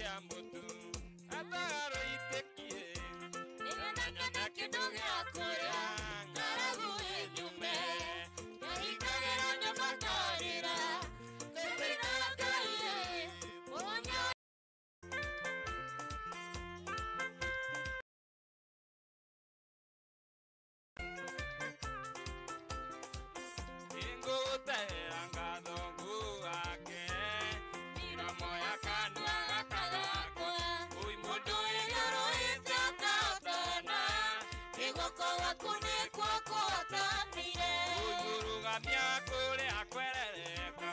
ya mutu atagaro itekie nena kidogo akuya ngaragu enyume yahikagera nyomatarira kubina gaie onya ingo teranga dongu ake mira moya kanwa akagako ui mudu igoro itatana igoko wakune kwako atandire ui murugamia kure akwerereka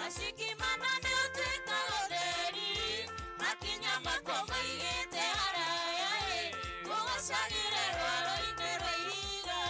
ashikimana ni utwika oderi makinya makoma igete haraya kuwashagire rwaro inero ihiga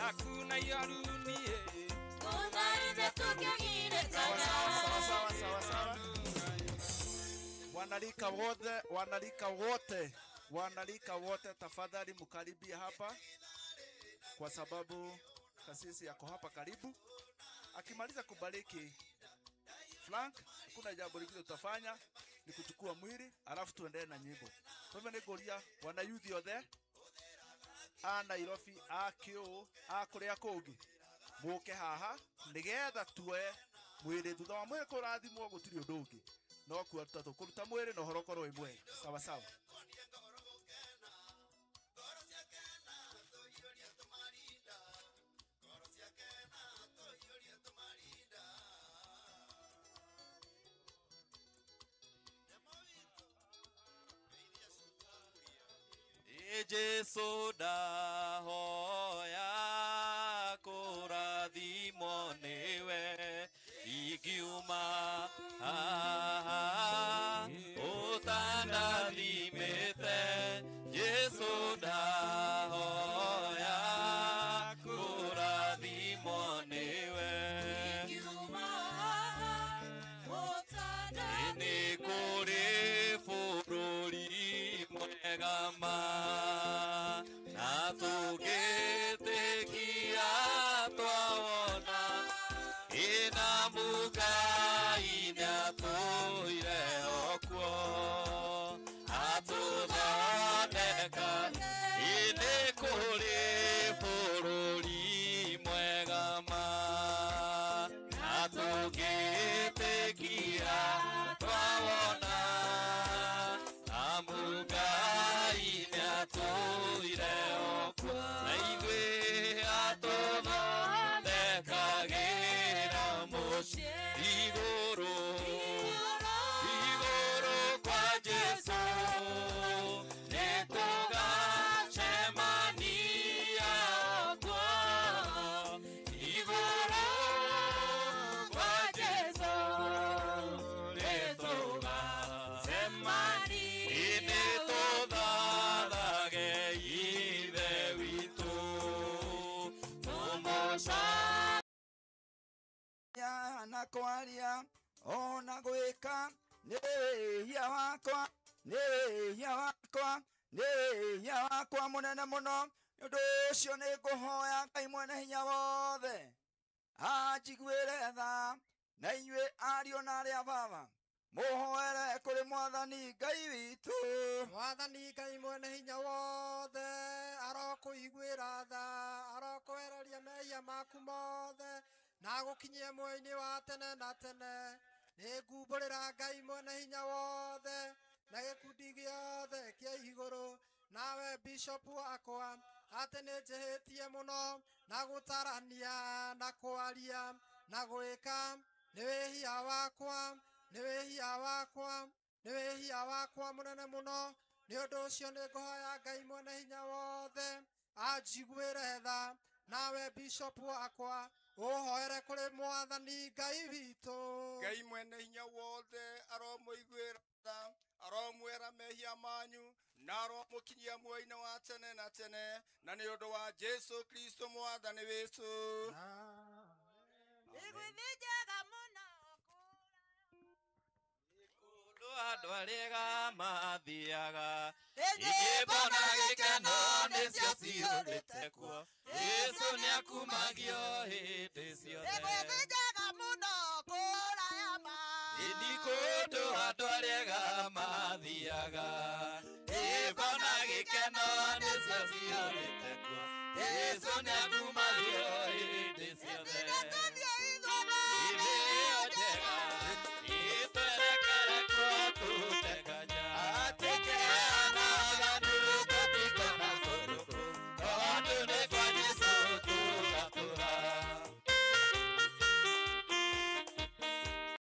hakuna yarunie Kuna ide tukegire kana sawa wanalika wote tafadhali mkaribia hapa, kwa sababu kasisi yako hapa karibu. Akimaliza kubariki Frank, kuna jambo lingine tutafanya ni kuchukua mwili alafu tuendelee na nyimbo. Kwa hivyo nigoria wana youth othe a Nairobi a Kio a kuria kungi muke haha nigetha tuwe mwili thutha wa mwili kurathimwo gutiri undu ungi no kuruta tukuruta mwili no horo korwo imwe sawa sawa. Jesu ndahoya kurathimwo niwe ingiuma haha utandathimite. Jesu ndahoya kurathimwo niwe ingiuma haha utandathimite. Ni kuri bururi mwega na tugitikia twawona ina Mugai nĩatũire okuo atũthondeka nĩ kũrĩ bũrũri mwega na tũngĩtĩkia twawona Mugai nĩatũire okuo na ithuĩ atũthondekagĩra mũciĩ igũrũ kwa Jesu nĩtũgacemania okuo igũrũ kwa Jesu na kwaria ona gwika nĩ wĩhia wakwa mũnene mũno. Nĩ ũndũ ũcio nĩ ngũhoya Ngai mwene hinya wothe anjiguĩre tha, na inyuĩ ariũ na arĩa a baba mũhoere kũrĩ Mwathani Ngai witũ. Mwathani Ngai mwene hinya wothe arokũiguĩra tha, arokwehereria mehia maku mothe na gũkinyia muoyo-inĩ wa tene na tene. Nĩ ngumbũrĩra Ngai mwene hinya wothe na gĩkundi gĩothe kĩa igũrũ, nawe bishop wakwa atĩ nĩ njĩhĩtie mũno na gũtarania na kwaria na gwĩka. Nĩ wĩhia wakwa mũnene mũno. Nĩ ũndũ ũcio nĩ ngũhoya Ngai mwene hinya wothe anjiguĩre tha, nawe bishop wakwa ũhoere kũrĩ Mwathani Ngai witũ. Ngai mwene hinya wothe aromũiguĩra tha, aromwĩra mehia manyu na aromũkinyia muoyo-inĩ wa tene na tene, na nĩ ũndũ wa Jesu Kristo Mwathani witũ. Igwithijaga mũno andũ arĩa mathiaga inyĩmbo na gĩkeno nĩcio ciũrĩte kuo. Jesu nĩakumagio hĩndĩ ciothe. Igwithijaga mũno kũraya ma ni kũndũ andũ arĩa mathiaga inyĩmbo na gĩkeno nĩcio ciũrĩte kuo. Jesu nĩakumagio